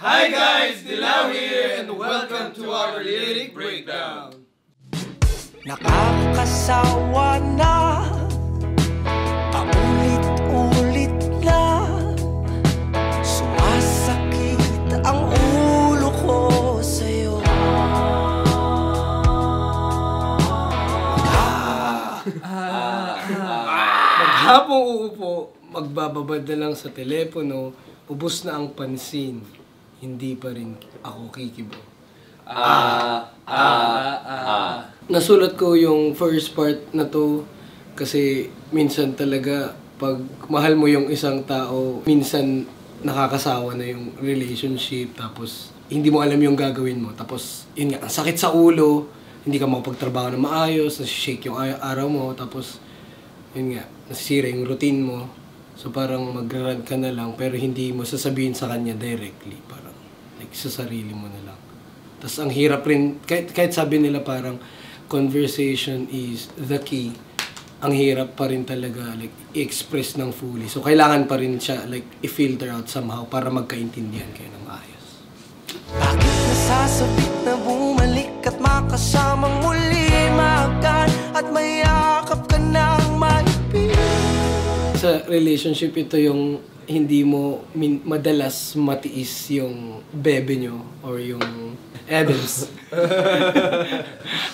Hi guys, Dilaw here and welcome to our lyric breakdown. Nakakasawa na, paulit-ulit na, sumasakit ang ulo ko sa'yo. Maghapong uupo, magbababad na lang sa telepono, ubos na ang pansin, hindi pa rin ako kikibo. Nasulat ko yung first part na to kasi minsan talaga pag mahal mo yung isang tao, minsan nakakasawa na yung relationship, tapos hindi mo alam yung gagawin mo, tapos yun nga, ang sakit sa ulo, hindi ka makapagtrabaho na maayos, nasishake yung araw mo, tapos yun nga, nasisira yung routine mo. So parang mag-rant ka na lang pero hindi mo sasabihin sa kanya directly, parang like sa sarili mo na lang. Tapos ang hirap rin, kahit sabi nila parang conversation is the key, ang hirap pa rin talaga like i-express ng fully. So kailangan pa rin siya like i-filter out somehow para magkaintindihan kayo ng maayos. Bakit nasasabik na bumalik at makasamang muli, maagkan at mayakap ka ng maipin? Sa relationship, ito yung hindi mo madalas matiis yung bebe nyo or yung Adams.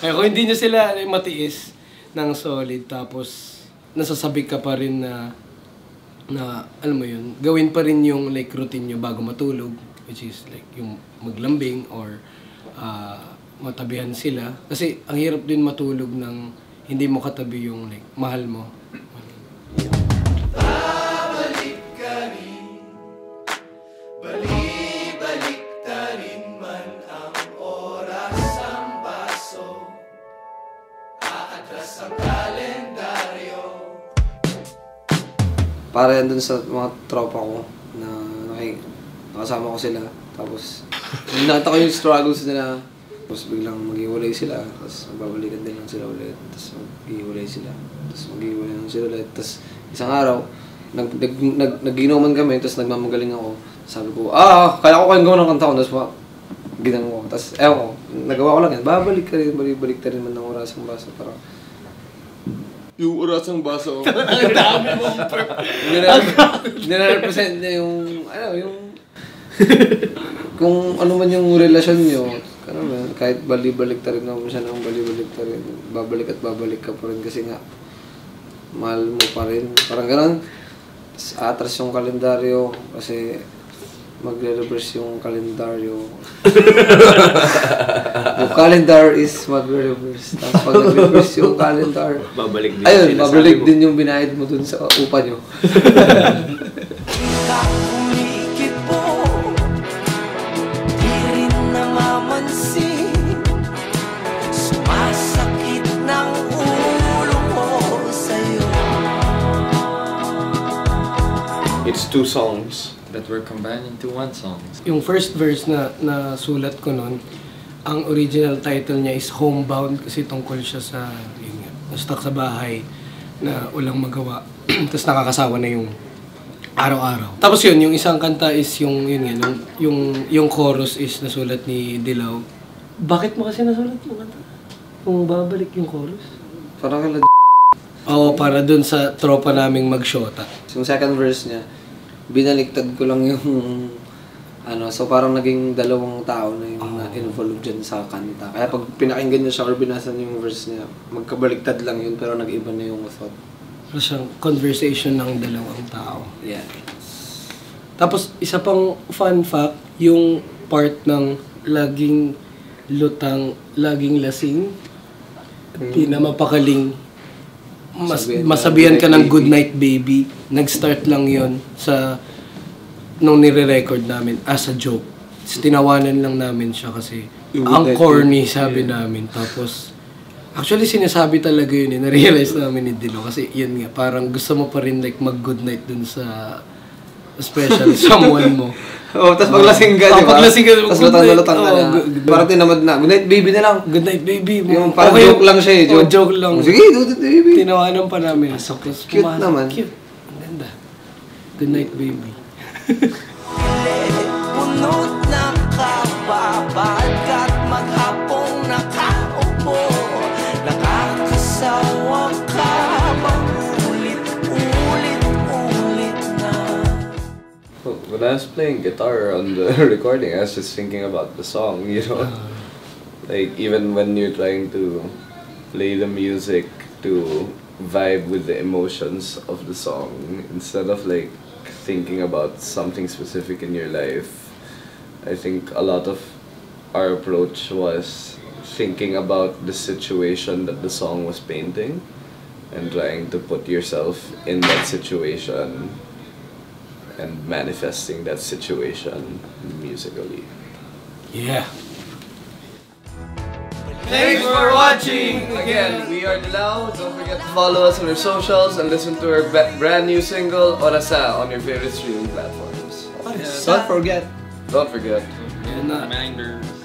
Ay, kung hindi nyo sila matiis ng solid, tapos nasasabik ka pa rin na alam mo yun, gawin pa rin yung like routine nyo bago matulog, which is like yung maglambing or matabihan sila. Kasi ang hirap din matulog ng hindi mo katabi yung like mahal mo. Para yan dun sa mga tropa ko na nakasama ko sila. Tapos, nakita ko yung struggles nila. Tapos biglang maghiwalay sila. Tapos magbabalikan din lang sila ulit. Tapos maghiwalay sila. Tapos maghiwalay lang sila ulit. Tapos isang araw, nag-inuman kami. Tapos nagmamagaling ako. Sabi ko, kaya ko kayong gawa ng kanta ko. Tapos ginang ko. Tapos ewan ko, nagawa ko lang yan. Babalik ka rin, balik ka rin man ng orasang baso. Parang, yung orasang baso. Ang dami mong nire-represent niya yung, kung ano man yung relasyon nyo, kahit bali-balik ta rin naman siya ng bali-balik ta rin, babalik at babalik ka pa rin kasi nga, mahal mo pa rin. Parang gano'n, atras yung kalendaryo kasi magre-reverse yung kalendaryo. Yung calendar is magre-reverse. Tapos pag nag-reverse yung calendar, babalik din. Ayun, babalik din yung binayad mo dun sa upa nyo. It's two songs that were combined into one song. Yung first verse na sulat ko nun, ang original title niya is Homebound kasi tungkol siya sa stuck sa bahay na walang magawa. Tapos nakakasawa na yung araw-araw. Tapos yun, yung isang kanta is yung chorus is nasulat ni Dilaw. Bakit mo kasi nasulat yung kanta? Kung babalik yung chorus? Parang kala Oo, para dun sa tropa naming magshota. yung second verse niya, binaliktad ko lang yung so parang naging dalawang tao na yung na-involved dyan sa kanta. Kaya pag pinakinggan niyo siya or binasa niyo yung verse niya, magkabaliktad lang yun pero nag-iba na yung thought. So siyang conversation ng dalawang tao. Yeah. Tapos isa pang fun fact, yung part ng laging lutang, laging lasing, di na mapakaling masabihan ka ng good night baby. Nag-start lang yon sa nung nire-record namin as a joke. Tinawanan lang namin siya kasi ang corny sabi namin. Tapos actually sinasabi talaga yun na-realize namin ni Dilo kasi yun nga parang gusto mo pa rin like mag-good night dun sa special someone mo. Tapos paglasing ka, di ba? Paglasing ka, tapos lutang-lutang ka na. Parang tinamad na. Good night baby na lang. Good night baby. Yung parang joke lang siya eh. Joke lang. Sige, good night baby. Tinawanan pa namin. Cute naman. Cute. Ang ganda. Good night baby. Punot na I was playing guitar on the recording, I was just thinking about the song, you know? Like, even when you're trying to play the music to vibe with the emotions of the song, instead of like thinking about something specific in your life, I think a lot of our approach was thinking about the situation that the song was painting and trying to put yourself in that situation and manifesting that situation musically. Yeah. Thanks for watching! Again, we are Dilaw. Don't forget to follow us on our socials and listen to our brand new single, Orasa, on your favorite streaming platforms. Don't forget. Don't forget. Yan na. Reminders.